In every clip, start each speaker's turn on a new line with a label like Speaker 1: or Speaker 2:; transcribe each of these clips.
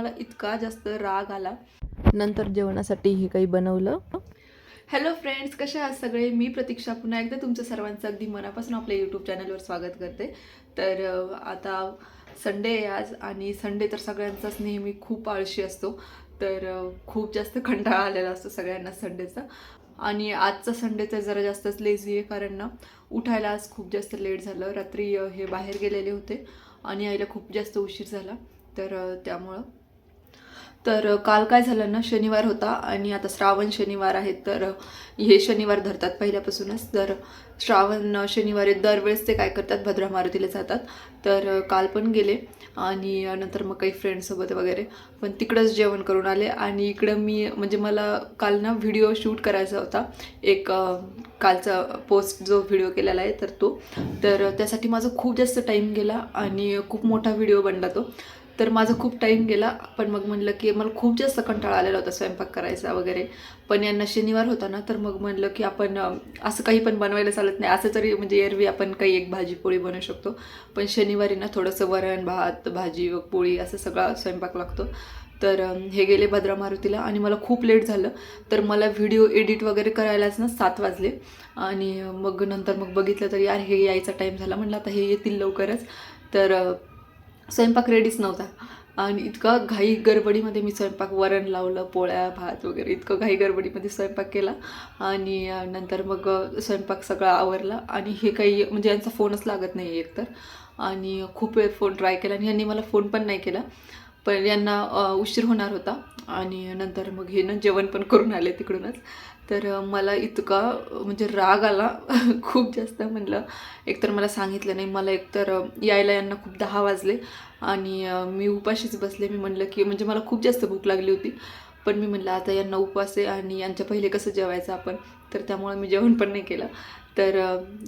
Speaker 1: मला इतका जास्त राग आला. नंतर जेवणासाठी हे काही बनवलं. हॅलो फ्रेंड्स, कसे आहात सगळे? मी प्रतीक्षा पुन्हा एकदा तुमचं सर्वांचं अगदी मनापासून आपल्या यूट्यूब चॅनलवर स्वागत करते. तर आता संडे आहे आज, आणि संडे तर सगळ्यांचाच नेहमी खूप आळशी असतो. तर खूप जास्त कंटाळा आलेला असतो सगळ्यांना संडेचा. आणि आजचा संडे तर जरा जास्तच लेझी आहे, कारण ना उठायला आज खूप जास्त लेट झालं. रात्री हे बाहेर गेलेले होते आणि यायला खूप जास्त उशीर झाला. तर त्यामुळं तर काल काय झालं ना, शनिवार होता आणि आता श्रावण शनिवार आहेत. तर हे शनिवार धरतात पहिल्यापासूनच. तर श्रावण शनिवारी दरवेळेस ते काय करतात, भद्रा मारुतीला जातात. तर काल पण गेले आणि नंतर मग काही फ्रेंड्ससोबत वगैरे पण तिकडंच जेवण करून आले. आणि इकडं मी म्हणजे मला काल ना व्हिडिओ शूट करायचा होता, एक कालचा पोस्ट जो व्हिडिओ केलेला आहे तर तो. तर त्यासाठी माझा खूप जास्त टाईम गेला आणि खूप मोठा व्हिडिओ बनला तो. तर माझा खूप टाईम गेला. पण मग म्हणलं की मला खूप जास्त कंटाळा आलेला होता स्वयंपाक करायचा वगैरे. पण यांना शनिवार होता ना, तर मग म्हणलं की आपण असं काही पण बनवायला चालत नाही. असं तरी म्हणजे एरवी आपण काही एक भाजी पोळी बनवू शकतो, पण शनिवारी ना थोडंसं वरण भात भाजी व पोळी असं सगळा स्वयंपाक लागतो. तर हे गेले भद्रा मारुतीला आणि मला खूप लेट झालं. तर मला व्हिडिओ एडिट वगैरे करायलाच ना 7 वाजले. आणि मग नंतर मग बघितलं तर यार हे यायचा टाईम झाला. म्हटलं आता हे येतील लवकरच. तर स्वयंपाक रेडीच नव्हता आणि इतका घाई गडबडीमध्ये मी स्वयंपाक, वरण लावलं, पोळ्या भात वगैरे इतकं घाई गडबडीमध्ये स्वयंपाक केला. आणि नंतर मग स्वयंपाक सगळा आवरला. आणि हे काही म्हणजे यांचा फोनच लागत नाही एकतर. आणि खूप वेळ फोन ट्राय केला आणि यांनी मला फोन पण नाही केला. पण यांना उशीर होणार होता. आणि नंतर मग हे ना जेवण पण करून आले तिकडूनच. तर मला इतका म्हणजे राग आला खूप जास्त. म्हणलं एकतर मला सांगितलं नाही, मला एकतर यायला यांना खूप 10 वाजले आणि मी उपाशीच बसले. मी म्हणलं की म्हणजे मला खूप जास्त भूक लागली होती, पण मी म्हणलं आता यांना उपवास आहे आणि यांच्या पहिले कसं जेवायचं आपण. तर त्यामुळे मी जेवण पण नाही केलं. तर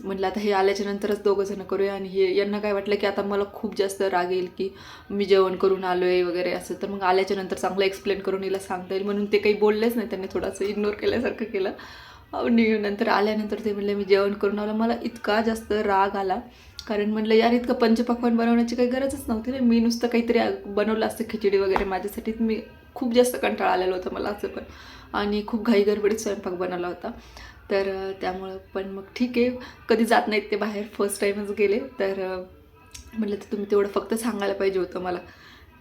Speaker 1: म्हटलं आता हे आल्याच्या नंतरच दोघंजणं करूया. आणि हे यांना काय वाटलं की आता मला खूप जास्त राग येईल की मी जेवण करून आलो आहे वगैरे असं. तर मग आल्याच्या नंतर चांगलं एक्सप्लेन करून हिला सांगता येईल म्हणून ते काही बोललेच नाही. त्यांनी थोडंसं इग्नोर केल्यासारखं केलं. आणि नंतर आल्यानंतर ते म्हणले मी जेवण करून आलं. मला इतका जास्त राग आला, कारण म्हटलं यार इतकं पंचपक्वान्न बनवण्याची काही गरजच नव्हती ना. मी नुसतं काहीतरी बनवलं असतं, खिचडी वगैरे माझ्यासाठी. मी खूप जास्त कंटाळा आलेला होता मला असं पण. आणि खूप घाई गडबडीत स्वयंपाक बनवला होता. तर त्यामुळं पण मग ठीक आहे, कधी जात नाहीत ते बाहेर, फर्स्ट टाईमच गेले. तर म्हटलं तर तुम्ही तेवढं फक्त सांगायला पाहिजे होतं मला,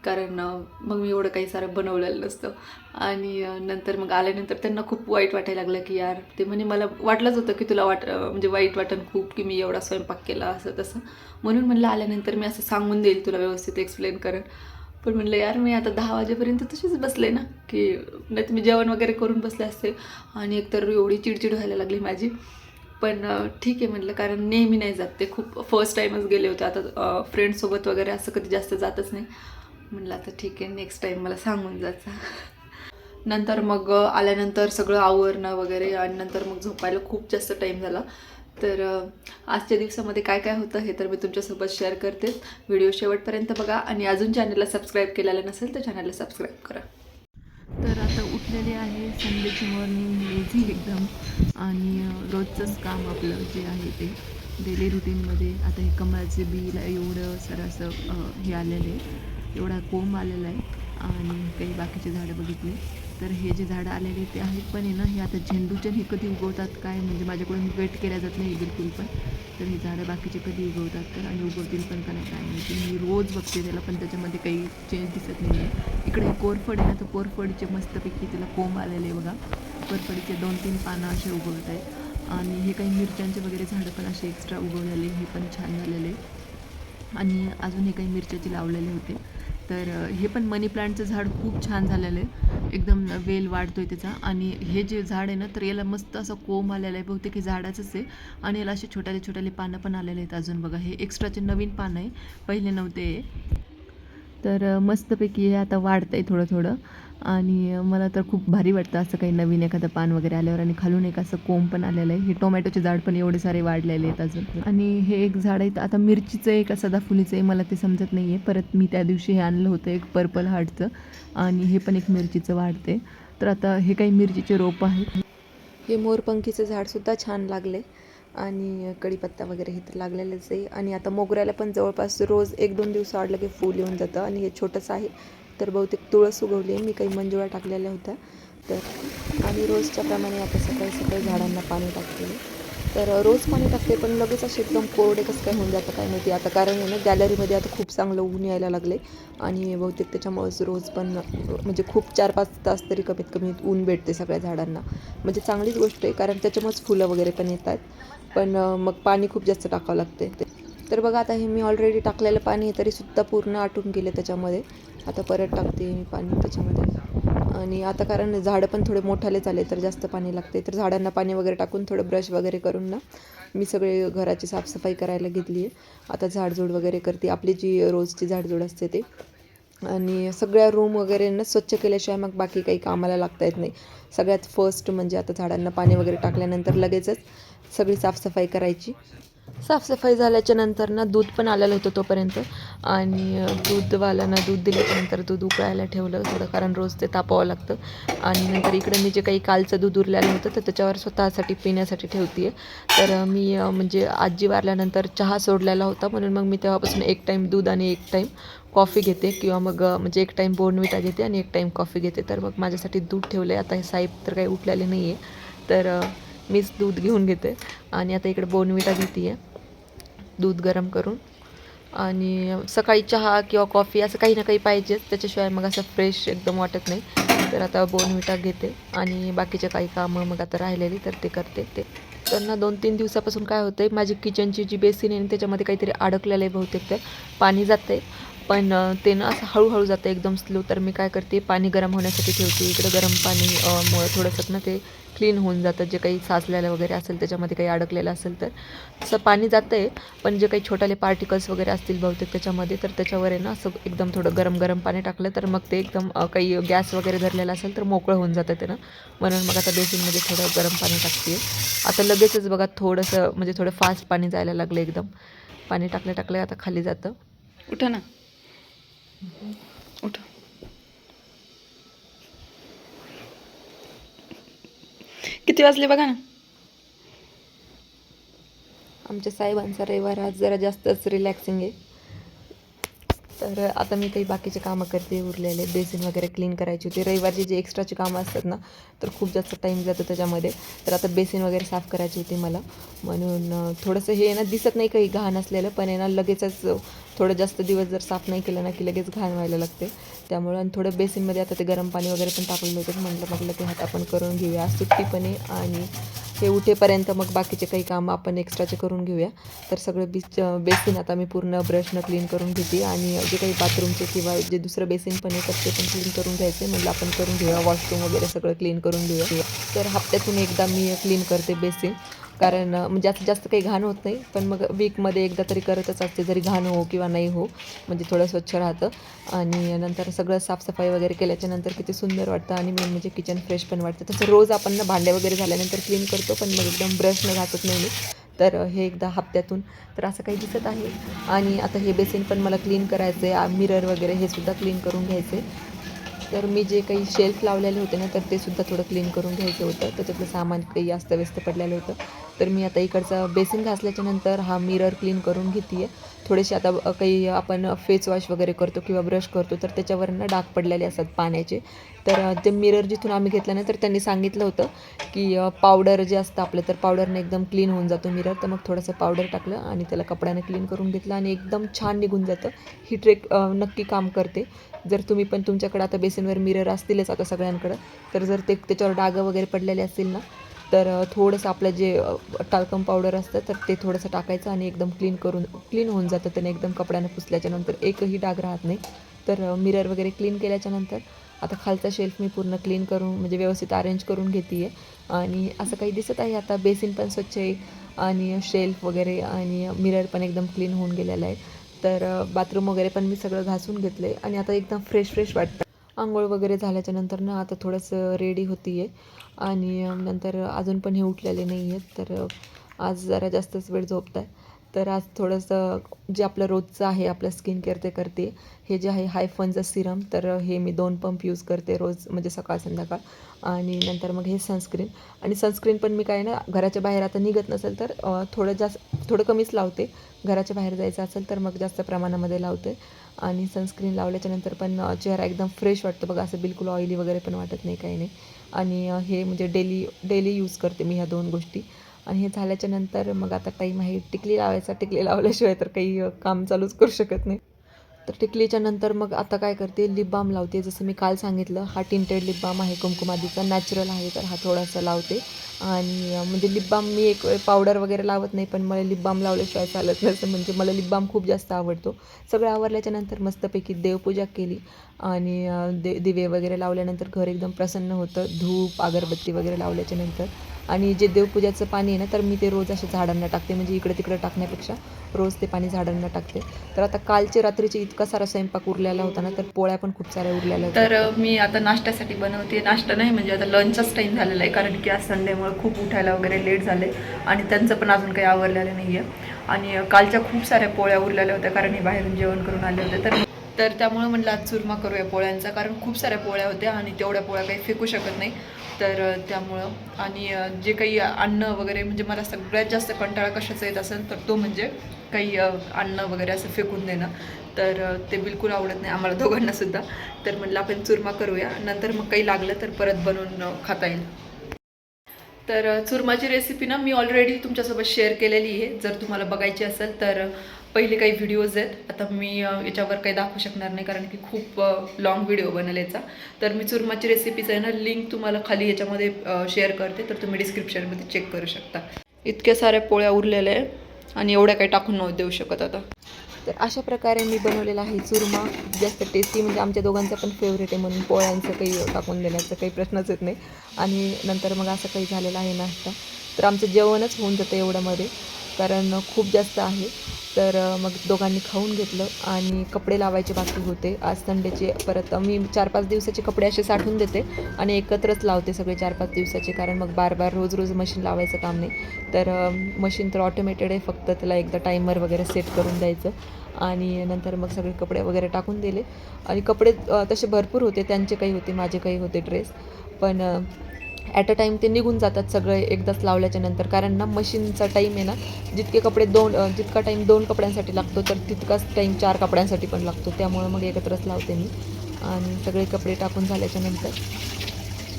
Speaker 1: कारण मग मी एवढं काही सारं बनवलेलं नसतं. आणि नंतर मग आल्यानंतर त्यांना खूप वाईट वाटायला लागलं की यार, ते म्हणे मला वाटलंच होतं की तुला म्हणजे वाईट वाटन खूप की मी एवढा स्वयंपाक केला असं तसं. म्हणून म्हणलं आल्यानंतर मी असं सांगून देईल तुला, व्यवस्थित एक्सप्लेन करेन. पण म्हणलं यार मी आता 10 वाजेपर्यंत तशीच बसले ना, की नाही तर मी जेवण वगैरे करून बसले असते. आणि एकतर एवढी चिडचिड व्हायला लागली माझी. पण ठीक आहे म्हटलं, कारण नेहमी नाही जात ते, खूप फर्स्ट टाईमच गेले होते. आता फ्रेंड्ससोबत वगैरे असं कधी जास्त जातच नाही. म्हटलं आता ठीक आहे, नेक्स्ट टाईम मला सांगून जायचं. नंतर मग आल्यानंतर सगळं आवरणं वगैरे आणि नंतर मग झोपायला खूप जास्त टाईम झाला. तर आजच्या दिवसामध्ये काय काय होतं हे तर मी तुमच्यासोबत शेअर करते. व्हिडिओ शेवटपर्यंत बघा आणि अजून चॅनलला सबस्क्राईब केलेलं नसेल तर चॅनलला सबस्क्राईब करा. तर आता उठलेले आहे, संडेची मॉर्निंग लेझी एकदम. आणि रोजचंच काम आपलं जे आहे ते डेली रुटीनमध्ये. आता हे कमळाचे बीला एवढं सारं असं हे आलेलं आहे, एवढा कोंब आलेला आहे. आणि काही बाकीचे झाडं बघितले तर हे जे झाडं आलेले ते आहेत, पण आहे ना हे आता झेंडूचे हे कधी उगवतात काय, म्हणजे माझ्याकडून वेट केल्या जात नाही बिलकुल पण. तर हे झाडं बाकीचे कधी उगवतात तर, आणि उगवतील पण का नाही काय माहिती. मी रोज बघते त्याला, पण त्याच्यामध्ये काही चेंज दिसत नाही आहे. इकडे कोरफड आहे ना, तर कोरफडचे मस्तपैकी त्याला कोंब आलेले आहे बघा. कोरफडीचे 2-3 पानं असे उगवत आहेत. आणि हे काही मिरच्यांचे वगैरे झाडं पण असे एक्स्ट्रा उगवलेले, हे पण छान झालेले. आणि अजून हे काही मिरच्याचे लावलेले होते. तर हे पण मनी प्लांटचं झाड खूप छान झालेलं आहे, एकदम वेल वाढतो आहे त्याचा. आणि हे जे झाड आहे ना, तर याला मस्त असं कोंब आलेलं आहे, बहुतेक हे झाडाचंच आहे. आणि याला असे छोट्याले छोट्याले पानं पण आलेले आहेत अजून बघा. हे एक्स्ट्राचे नवीन पानं आहे, पहिले नव्हते. तर मस्तपैकी हे आता वाढतं आहे थोडं थोडं. आणि मला तर खूप भारी वाटतं असं काही नवीन एखादं पान वगैरे आल्यावर. आणि खालून एक असं कोंब पण आलेलं आहे. हे टोमॅटोचे झाड पण एवढे सारे वाढलेले आहेत अजून. आणि हे एक झाड आहे आता मिरचीचं आहे का सदाफुलीचं आहे मला ते समजत नाही आहे. परत मी त्या दिवशी हे आणलं होतं एक पर्पल हार्टचं, आणि हे पण एक मिरचीचं वाढते. तर आता हे काही मिरचीचे रोपं आहेत. हे मोरपंखीचं झाडसुद्धा छान लागले. आणि कढीपत्ता वगैरे हे तर लागलेलंच आहे. आणि आता मोगऱ्याला पण जवळपास रोज 1-2 दिवस आडलं की फूल येऊन जातं. आणि हे छोटंसं आहे तर बहुतेक तुळस उगवली आहे. मी काही मंजुळा टाकलेल्या होत्या तर. आणि रोजच्या प्रमाणे आता सकाळी सकाळी झाडांना पाणी टाकते. तर रोज पाणी टाकते, पण लगेच असे एकदम कोरडे कसं काय होऊन जातं काय माहिती आता. कारण आहे ना, गॅलरीमध्ये आता खूप चांगलं ऊन यायला लागले आणि बहुतेक त्याच्यामुळेच रोज पण म्हणजे खूप 4-5 तास तरी कमीत कमी ऊन भेटते सगळ्या झाडांना. म्हणजे चांगलीच गोष्ट आहे, कारण त्याच्यामुळेच फुलं वगैरे पण येतात. पण मग पाणी खूप जास्त टाकावं लागते. तर बघा आता हे मी ऑलरेडी टाकलेलं पाणी आहे तरीसुद्धा पूर्ण आटून गेले त्याच्यामध्ये. आता परत टाकते मी पाणी त्याच्यामध्ये. आणि आता कारण झाडं पण थोडे मोठाले झाले तर जास्त पाणी लागते, तर झाडांना पाणी वगैरे टाकून थोडं ब्रश वगैरे करून ना मी सगळे घराची साफसफाई करायला घेतली आहे. आता झाडझूड वगैरे करते, आपली जी रोजची झाडझूड असते ते. आणि सगळ्या रूम वगैरे ना स्वच्छ केल्याशिवाय मग बाकी काही कामाला लागता येत नाही. सगळ्यात फर्स्ट म्हणजे आता झाडांना पाणी वगैरे टाकल्यानंतर लगेचच सगळी साफसफाई करायची. साफसफाई झाल्याच्या नंतर ना दूध पण आलेलं होतं तोपर्यंत. आणि दूधवाल्यानं दूध दिल्याच्यानंतर दूध उकळायला ठेवलं थोडं, कारण रोज ते तापवावं लागतं. आणि नंतर इकडे मी जे काही कालचं दूध उरलेलं होतं तर त्याच्यावर स्वतःसाठी पिण्यासाठी ठेवते आहे. तर मी म्हणजे आजी वारल्यानंतर चहा सोडलेला होता, म्हणून मग मी तेव्हापासून एक टाईम दूध आणि एक टाईम कॉफी घेते, किंवा मग म्हणजे एक टाईम बोर्नविटा घेते आणि एक टाईम कॉफी घेते. तर मग माझ्यासाठी दूध ठेवलं आहे. आता हे साहेब तर काही उठलेले नाही आहे, तर मीच दूध घेऊन घेते. आणि आता इकडे बोर्नविटा घेते आहे दूध गरम करून. आणि सकाळी चहा किंवा कॉफी असं काही ना काही पाहिजेच, त्याच्याशिवाय मग असं फ्रेश एकदम वाटत नाही. तर आता बोर्नविटा घेते आणि बाकीचे काही कामं मग आता राहिलेली तर ते करते. त्यांना 2-3 दिवसापासून काय होतं आहे, माझी किचनची जी बेसिन आहे त्याच्यामध्ये काहीतरी अडकलेलं आहे बहुतेक. ते पाणी जातं आहे, पण ते ना असं हळूहळू जातं एकदम स्लो. तर मी काय करते, पाणी गरम होण्यासाठी ठेवते इकडं. गरम पाणी मुळे थोडंसं ना ते क्लीन होऊन जातं, जे काही साचलेलं वगैरे असेल त्याच्यामध्ये काही अडकलेलं असेल तर. तसं पाणी जातं आहे, पण जे काही छोटाले पार्टिकल्स वगैरे असतील बहुतेक त्याच्यामध्ये, तर त्याच्यावर आहे ना असं एकदम थोडं गरम गरम पाणी टाकलं तर मग ते एकदम काही गॅस वगैरे धरलेला असेल तर मोकळं होऊन जातं ते ना. म्हणून मग आता बेसिनमध्ये थोडं गरम पाणी टाकते. आता लगेचच बघा थोडंसं म्हणजे थोडं फास्ट पाणी जायला लागलं एकदम. पाणी टाकलं आता खाली जातं. उठा ना, उठा. किती वाजले बघा ना. आमच्या साहेबांचा रविवार आज जरा जास्तच रिलॅक्सिंग आहे. तर आता मी काही बाकीचे कामं करते उरलेले. बेसिन वगैरे क्लीन करायची होती. रविवारची जी एक्स्ट्राची कामं असतात ना, तर खूप जास्त टाईम जातो त्याच्यामध्ये. तर आता बेसिन वगैरे साफ करायची होती मला, म्हणून थोडंसं हे ना दिसत नाही काही घाण असलेलं, पण आहे ना लगेचच थोडं जास्त दिवस जर साफ नाही केलं ना की लगेच घाण व्हायला लागते. त्यामुळं आणि थोडं बेसिनमध्ये आता ते गरम पाणी वगैरे पण टाकलेलं होतं, म्हटलं की हात आपण करून घेऊया सुट्टीपणे. आणि हे उठेपर्यंत मग बाकीचे काही कामं आपण एक्स्ट्राचे करून घेऊया. तर सगळं बेसिन आता मी पूर्ण ब्रशनं क्लीन करून घेते. आणि जे काही बाथरूमचे किंवा जे दुसरं बेसिन पण येतात ते पण क्लीन करून घ्यायचे. म्हटलं आपण करून घेऊया, वॉशरूम वगैरे सगळं क्लीन करून घेऊया. तर हप्त्यातून एकदा मी क्लीन करते बेसिन, कारण म्हणजे आता जास्त काही घाण होत नाही, पण मग वीकमध्ये एकदा तरी करतच असते, जरी घाण हो किंवा नाही हो, म्हणजे थोडं स्वच्छ राहतं. आणि नंतर सगळं साफसफाई वगैरे केल्याच्यानंतर किती सुंदर वाटतं आणि मेन म्हणजे किचन फ्रेश पण वाटतं. तसं रोज आपण ना भांडे वगैरे झाल्यानंतर क्लीन करतो, पण मग एकदम ब्रशनं घासत नाही मी. तर हे एकदा हप्त्यातून तर असं काही दिसत आहे. आणि आता हे बेसिन पण मला क्लीन करायचं आहे. मिरर वगैरे हे सुद्धा क्लीन करून घ्यायचे. तर मी जे काही शेल्फ लावलेले होते ना, तर ते सुद्धा थोडं क्लीन करून घ्यायचं होतं. त्याच्यातलं सामान काही अस्तव्यस्त पडलेलं होतं. तर मी आता इकडचा बेसिन घासल्याच्या नंतर हा मिरर क्लीन करून घेते आहे. थोडेसे आता काही आपण फेस वॉश वगैरे करतो किंवा ब्रश करतो तर त्याच्यावर ना डाग पडलेले असतात पाण्याचे. तर ते मिरर जिथून आम्ही घेतलं ना, तर त्यांनी सांगितलं होतं की पावडर जे असतं आपलं, तर पावडरने एकदम क्लीन होऊन जातो मिरर. तर मग थोडंसं पावडर टाकलं आणि त्याला कपड्याने क्लीन करून घेतलं आणि एकदम छान निघून जातं. ही ट्रिक नक्की काम करते. जर तुम्ही पण तुमच्याकडं आता बेसिनवर मिरर असतीलच आता सगळ्यांकडं, तर जर त्याच्यावर डागं वगैरे पडलेले असतील ना, तर थोडंसं आपलं जे टाल्कम पावडर असतं तर ते थोडंसं टाकायचं आणि एकदम क्लीन होऊन जातं त्याने. एकदम कपड्यानं पुसल्याच्यानंतर एकही डाग राहत नाही. तर मिरर वगैरे क्लीन केल्याच्यानंतर आता खालचा शेल्फ मी पूर्ण क्लीन करून म्हणजे व्यवस्थित अरेंज करून घेते आहे. आणि असं काही दिसत आहे. आता बेसिन पण स्वच्छ आहे आणि शेल्फ वगैरे आणि मिरर पण एकदम क्लीन होऊन गेलेला आहे. तर बाथरूम वगैरे पण मी सगळं घासून घेतलं आहे आणि आता एकदम फ्रेश वाटतं. अंघोळ वगैरे झाल्याच्यानंतर ना आता थोडंसं रेडी होती आहे. आणि नंतर अजून पण हे उठलेले नाही आहेत, तर आज जरा जास्तच वेळ झोपत आहे. तर आज थोडंसं जे आपलं रोजचं आहे आपलं स्किन केअर ते करते. हे जे आहे हायफनचं सिरम, तर हे मी 2 पंप यूज करते रोज, म्हणजे सकाळ संध्याकाळ. आणि नंतर मग हे सनस्क्रीन. आणि सनस्क्रीन पण मी काय ना, घराच्या बाहेर आता निघत नसेल तर थोडं कमीच लावते. घराच्या बाहेर जायचं असेल तर मग जास्त प्रमाणामध्ये लावते. आणि सनस्क्रीन लावल्याच्यानंतर पण चेहरा एकदम फ्रेश वाटतो बघा, असं बिलकुल ऑइली वगैरे पण वाटत नाही, काही नाही. आणि हे म्हणजे डेली यूज करते मी ह्या 2 गोष्टी. आणि हे झाल्याच्यानंतर मग आता टाईम आहे टिकली लावायचा. टिकली लावल्याशिवाय तर काही काम चालूच करू शकत नाही. तर टिकलीच्या नंतर मग आता काय करते, लिप बाम लावते. जसं मी काल सांगितलं, हा टिंटेड लिप बाम आहे कुमकुमादीचा, नॅचरल आहे, तर हा थोडासा लावते. आणि म्हणजे लिप बाम मी एक पावडर वगैरे लावत नाही, पण मला लिप बाम लावल्याशिवाय चालत नसतं. म्हणजे मला लिप बाम खूप जास्त आवडतो. सगळं आवरल्याच्यानंतर मस्तपैकी देवपूजा केली. आणि दिवे वगैरे लावल्यानंतर घर एकदम प्रसन्न होतं. धूप अगरबत्ती वगैरे लावल्याच्यानंतर. आणि जे देवपूजाचं पाणी आहे ना, तर मी ते रोज असे झाडांना टाकते. म्हणजे इकडे तिकडे टाकण्यापेक्षा रोज ते पाणी झाडांना टाकते. तर आता कालचे रात्रीचे इतका सारा स्वयंपाक उरलेला होता ना, तर पोळ्या पण खूप साऱ्या उरलेल्या होत्या. तर मी आता नाश्त्यासाठी बनवते. नाश्ता नाही, म्हणजे आता लंचचाच टाईम झालेला आहे, कारण की आज संडेमुळे खूप उठायला वगैरे लेट झाले. आणि त्यांचं पण अजून काही आवरलेलं नाही आहे. आणि कालच्या खूप साऱ्या पोळ्या उरलेल्या होत्या, कारण हे बाहेरून जेवण करून आले होते. तर त्यामुळे म्हटलं आज चुरमा करूया पोळ्यांचा, कारण खूप साऱ्या पोळ्या होत्या आणि तेवढ्या पोळ्या काही फेकू शकत नाही. तर त्यामुळं. आणि जे काही अन्न वगैरे, म्हणजे मला सगळ्यात जास्त कंटाळा कशाचा येत असेल तर तो म्हणजे काही अन्न वगैरे असं फेकून देणं. तर ते बिलकुल आवडत नाही आम्हाला दोघांनासुद्धा. तर म्हटलं आपण चुरमा करूया, नंतर मग काही लागलं तर परत बनवून खाता येईल. तर चुरमाची रेसिपी ना मी ऑलरेडी तुमच्यासोबत शेअर केलेली आहे. जर तुम्हाला बघायची असेल तर पहिले काही व्हिडिओज आहेत. आता मी याच्यावर काही दाखवू शकणार नाही, कारण की खूप लाँग व्हिडिओ बनेल याचा. तर मी चुरमाची रेसिपीचं आहे ना, लिंक तुम्हाला खाली याच्यामध्ये शेअर करते, तर तुम्ही डिस्क्रिप्शनमध्ये चेक करू शकता. इतक्या साऱ्या पोळ्या उरलेल्या आहे आणि एवढ्या काही टाकून नव्हतं देऊ शकत आता. तर अशा प्रकारे मी बनवलेला आहे चुरमा. जास्त टेस्टी, म्हणजे आमच्या दोघांचा पण फेवरेट आहे, म्हणून पोळ्यांचं काही टाकून देण्याचा काही प्रश्नच येत नाही. आणि नंतर मग असं काही झालेलं आहे नाश्ता. तर आमचं जेवणच होऊन जातं एवढ्यामध्ये, कारण खूप जास्त आहे. तर मग दोघांनी खाऊन घेतलं. आणि कपडे लावायचे बाकी होते आज संडेचे. परत मी 4-5 दिवसाचे कपडे असे साठवून देते आणि एकत्रच लावते सगळे 4-5 दिवसाचे, कारण मग बार रोज मशीन लावायचं काम नाही. तर मशीन तर ऑटोमेटेड आहे, फक्त त्याला एकदा टायमर वगैरे सेट करून द्यायचं. आणि नंतर मग सगळे कपडे वगैरे टाकून दिले. आणि कपडे तसे भरपूर होते, त्यांचे काही होते, माझे काही होते ड्रेस. पण ॲट अ टाईम ते निघून जातात सगळे एकदाच लावल्याच्या नंतर, कारण ना मशीनचा टाईम आहे ना, जितका टाईम 2 कपड्यांसाठी लागतो, तर तितकाच टाईम 4 कपड्यांसाठी पण लागतो. त्यामुळं मग एकत्रच लावते मी. आणि सगळे कपडे टाकून झाल्याच्यानंतर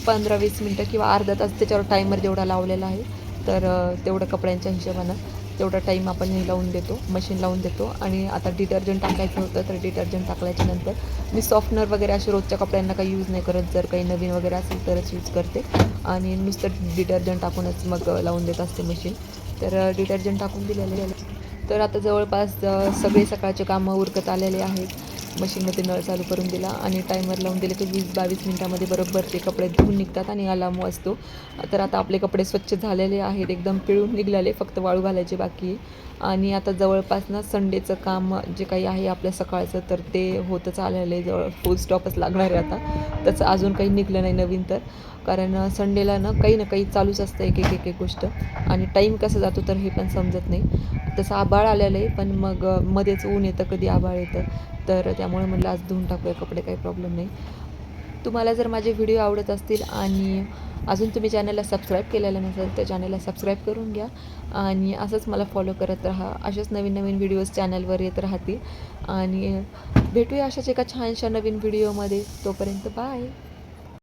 Speaker 1: 15-20 मिनटं किंवा अर्धा तास त्याच्यावर टायमर जेवढा लावलेला आहे, तर तेवढं कपड्यांच्या हिशोबानं तेवढा टाईम आपण हे लावून देतो, मशीन लावून देतो. आणि आता डिटर्जंट टाकायचं होतं, तर डिटर्जंट टाकल्याच्यानंतर मी सॉफ्टनर वगैरे असे रोजच्या कपड्यांना काही यूज नाही करत. जर काही नवीन वगैरे असेल तरच यूज करते. आणि नुसतं डिटर्जंट टाकूनच मग लावून देत असते मशीन. तर डिटर्जंट टाकून दिलेले. तर आता जवळपास सगळे सकाळचे कामं उरकत आलेले आहेत. मशीनमध्ये नळ चालू करून दिला आणि टायमर लावून दिले, की 20-22 मिनटामध्ये बरोबर ते कपडे धुवून निघतात आणि अलार्म वाजतो. तर आता आपले कपडे स्वच्छ झालेले आहेत, एकदम पिळून निघालेले, फक्त वाळू घालायचे बाकी आहे. आणि आता जवळपास ना संडेचं काम जे काही आहे आपल्या सकाळचं, तर ते होतच आलेलं आहे. जवळ फुल स्टॉपच लागणार आहे आता. त्याचं अजून काही निघलं नाही नवीन, तर कारण संडेला ना काही चालूच असतं, एक गोष्ट. आणि टाईम कसा जातो तर हे पण समजत नाही. तसं आभाळ आलेलं आहे, पण मग मध्येच ऊन येतं, कधी आभाळ येतं. तर त्यामुळे म्हटलं आज धुवून टाकूया कपडे, काही प्रॉब्लेम नाही. तुम्हाला जर माझे व्हिडिओ आवडत असतील आणि अजून तुम्ही चॅनलला सबस्क्राईब केलेलं नसेल, तर चॅनलला सबस्क्राईब करून घ्या. आणि असंच मला फॉलो करत राहा. असेच नवीन व्हिडिओज चॅनलवर येत राहतील. आणि भेटूया अशाच एका छानशा नवीन व्हिडिओमध्ये. तोपर्यंत बाय.